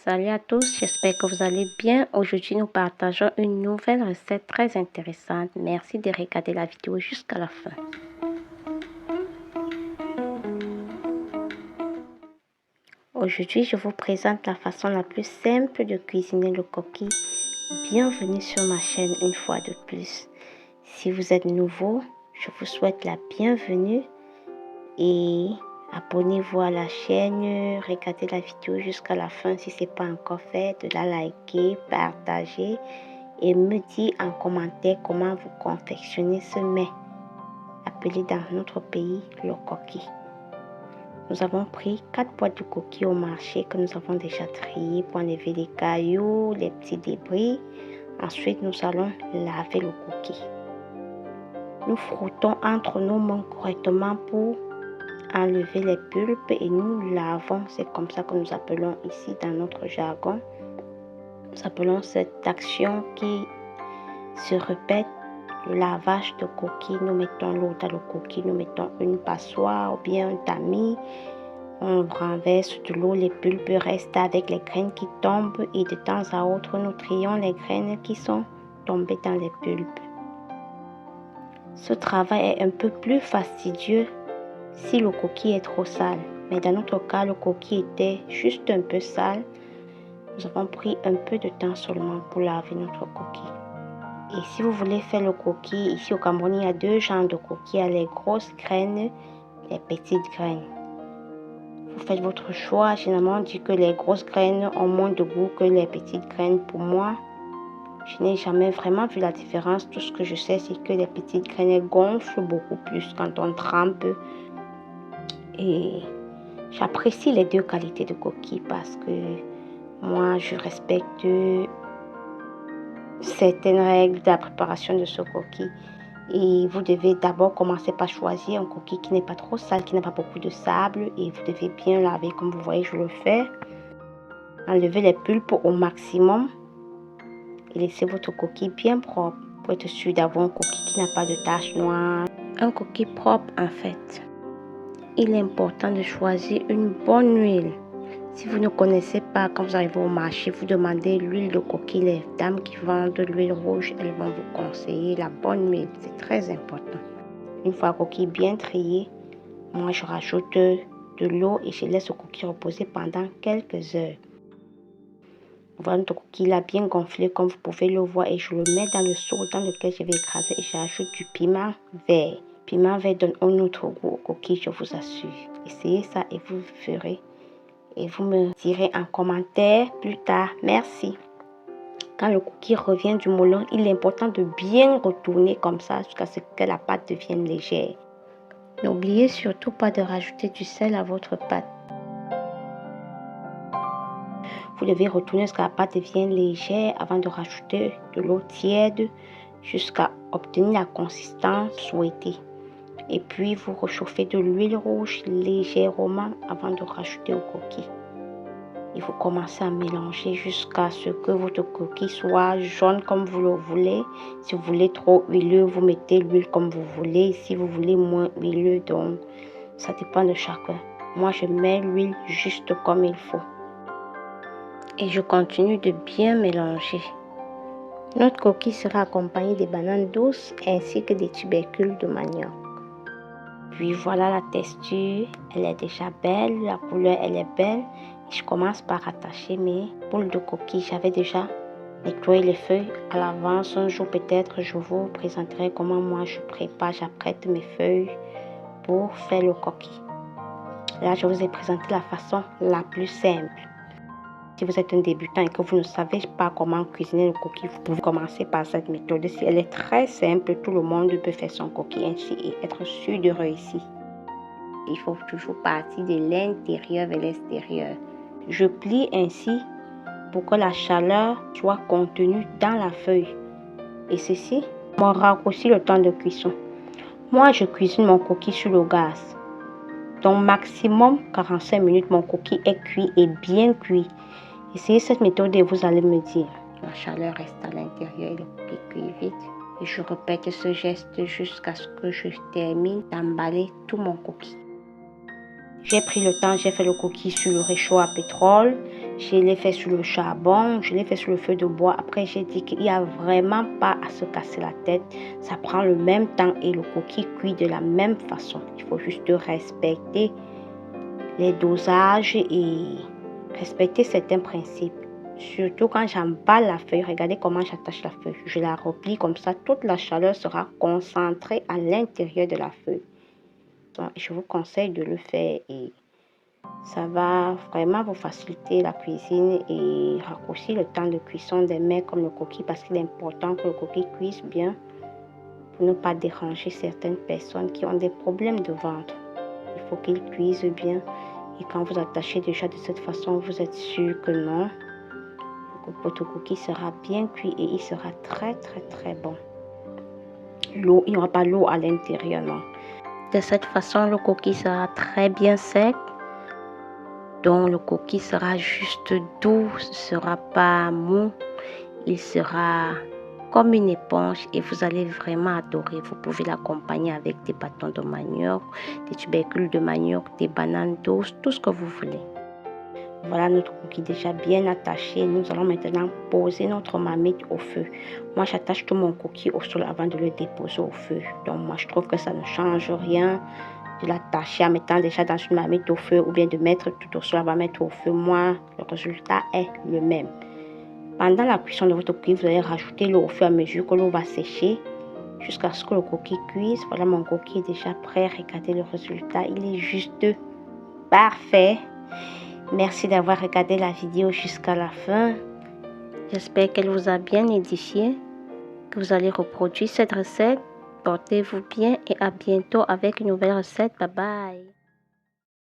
Salut à tous, j'espère que vous allez bien. Aujourd'hui, nous partageons une nouvelle recette très intéressante. Merci de regarder la vidéo jusqu'à la fin. Aujourd'hui, je vous présente la façon la plus simple de cuisiner le coquille. Bienvenue sur ma chaîne une fois de plus. Si vous êtes nouveau, je vous souhaite la bienvenue et abonnez-vous à la chaîne, regardez la vidéo jusqu'à la fin si ce n'est pas encore fait, de la liker, partager et me dire en commentaire comment vous confectionnez ce mets, appelé dans notre pays le coquille. Nous avons pris 4 boîtes de coquilles au marché que nous avons déjà triées pour enlever les cailloux, les petits débris. Ensuite, nous allons laver le coquille. Nous frottons entre nos mains correctement pour enlever les pulpes et nous lavons. C'est comme ça que nous appelons ici dans notre jargon. Nous appelons cette action qui se répète le lavage de coquille. Nous mettons l'eau dans le coquille, nous mettons une passoire ou bien un tamis. On renverse de l'eau, les pulpes restent avec les graines qui tombent et de temps à autre nous trions les graines qui sont tombées dans les pulpes. Ce travail est un peu plus fastidieux si le coquille est trop sale, mais dans notre cas, le coquille était juste un peu sale. Nous avons pris un peu de temps seulement pour laver notre coquille. Et si vous voulez faire le coquille, ici au Cameroun, il y a 2 genres de coquilles, il y a les grosses graines et les petites graines. Vous faites votre choix. Généralement, on dit que les grosses graines ont moins de goût que les petites graines. Pour moi, je n'ai jamais vraiment vu la différence. Tout ce que je sais, c'est que les petites graines gonflent beaucoup plus quand on trempe. Et j'apprécie les 2 qualités de coquilles parce que moi, je respecte certaines règles de la préparation de ce coquille. Et vous devez d'abord commencer par choisir un coquille qui n'est pas trop sale, qui n'a pas beaucoup de sable. Et vous devez bien laver comme vous voyez je le fais. Enlevez les pulpes au maximum. Et laissez votre coquille bien propre pour être sûr d'avoir un coquille qui n'a pas de taches noires. Un coquille propre en fait. Il est important de choisir une bonne huile. Si vous ne connaissez pas, quand vous arrivez au marché, vous demandez l'huile de coquille. Les dames qui vendent de l'huile rouge, elles vont vous conseiller la bonne huile. C'est très important. Une fois la coquille bien triée, moi je rajoute de l'eau et je laisse le coquille reposer pendant quelques heures. Voilà notre coquille là bien gonflé comme vous pouvez le voir et je le mets dans le seau dans lequel je vais écraser et j'ajoute du piment vert. Piment vert donne un autre goût aux coquilles, je vous assure. Essayez ça et vous verrez. Et vous me direz en commentaire plus tard. Merci. Quand le coquille revient du moulin, il est important de bien retourner comme ça jusqu'à ce que la pâte devienne légère. N'oubliez surtout pas de rajouter du sel à votre pâte. Vous devez retourner jusqu'à la pâte devienne légère avant de rajouter de l'eau tiède jusqu'à obtenir la consistance souhaitée. Et puis vous réchauffez de l'huile rouge légèrement avant de rajouter au coquille. Et vous commencez à mélanger jusqu'à ce que votre coquille soit jaune comme vous le voulez. Si vous voulez trop huileux, vous mettez l'huile comme vous voulez. Si vous voulez moins huileux, donc ça dépend de chacun. Moi, je mets l'huile juste comme il faut. Et je continue de bien mélanger. Notre coquille sera accompagnée des bananes douces ainsi que des tubercules de manioc. Puis voilà la texture, elle est déjà belle, la couleur elle est belle. Je commence par attacher mes boules de coquille. J'avais déjà nettoyé les feuilles à l'avance. Un jour peut-être je vous présenterai comment moi je prépare, j'apprête mes feuilles pour faire le coquille. Là je vous ai présenté la façon la plus simple. Si vous êtes un débutant et que vous ne savez pas comment cuisiner le coquille, vous pouvez commencer par cette méthode. Si elle est très simple, tout le monde peut faire son coquille ainsi et être sûr de réussir. Il faut toujours partir de l'intérieur vers l'extérieur. Je plie ainsi pour que la chaleur soit contenue dans la feuille. Et ceci me raccourcit le temps de cuisson. Moi, je cuisine mon coquille sur le gaz. Donc, maximum 45 minutes, mon coquille est cuit et bien cuit. Essayez cette méthode et vous allez me dire. La chaleur reste à l'intérieur et le coquille cuit vite. Et je répète ce geste jusqu'à ce que je termine d'emballer tout mon coquille. J'ai pris le temps, j'ai fait le coquille sur le réchaud à pétrole. Je l'ai fait sur le charbon, je l'ai fait sur le feu de bois. Après, j'ai dit qu'il n'y a vraiment pas à se casser la tête. Ça prend le même temps et le coquille cuit de la même façon. Il faut juste respecter les dosages et respecter certains principes. Surtout quand j'emballe la feuille, regardez comment j'attache la feuille. Je la replie comme ça, toute la chaleur sera concentrée à l'intérieur de la feuille. Donc, je vous conseille de le faire et ça va vraiment vous faciliter la cuisine et raccourcir le temps de cuisson des mets comme le coquille parce qu'il est important que le coquille cuise bien pour ne pas déranger certaines personnes qui ont des problèmes de ventre. Il faut qu'il cuise bien et quand vous attachez déjà de cette façon, vous êtes sûr que non. Votre coquille sera bien cuit et il sera très bon. L'eau, il n'y aura pas l'eau à l'intérieur, non. De cette façon, le coquille sera très bien sec. Donc le coquille sera juste doux, il ne sera pas mou, il sera comme une éponge et vous allez vraiment adorer. Vous pouvez l'accompagner avec des bâtons de manioc, des tubercules de manioc, des bananes douces, tout ce que vous voulez. Voilà notre coquille déjà bien attaché. Nous allons maintenant poser notre marmite au feu. Moi, j'attache tout mon coquille au sol avant de le déposer au feu. Donc moi, je trouve que ça ne change rien de l'attacher en mettant déjà dans une marmite au feu ou bien de mettre tout au sol avant de mettre au feu. Moi, le résultat est le même. Pendant la cuisson de votre coquille, vous allez rajouter l'eau au fur et à mesure que l'eau va sécher jusqu'à ce que le coquille cuise. Voilà, mon coquille est déjà prêt. Regardez le résultat, il est juste parfait. Merci d'avoir regardé la vidéo jusqu'à la fin. J'espère qu'elle vous a bien édifié, que vous allez reproduire cette recette. Portez-vous bien et à bientôt avec une nouvelle recette. Bye bye.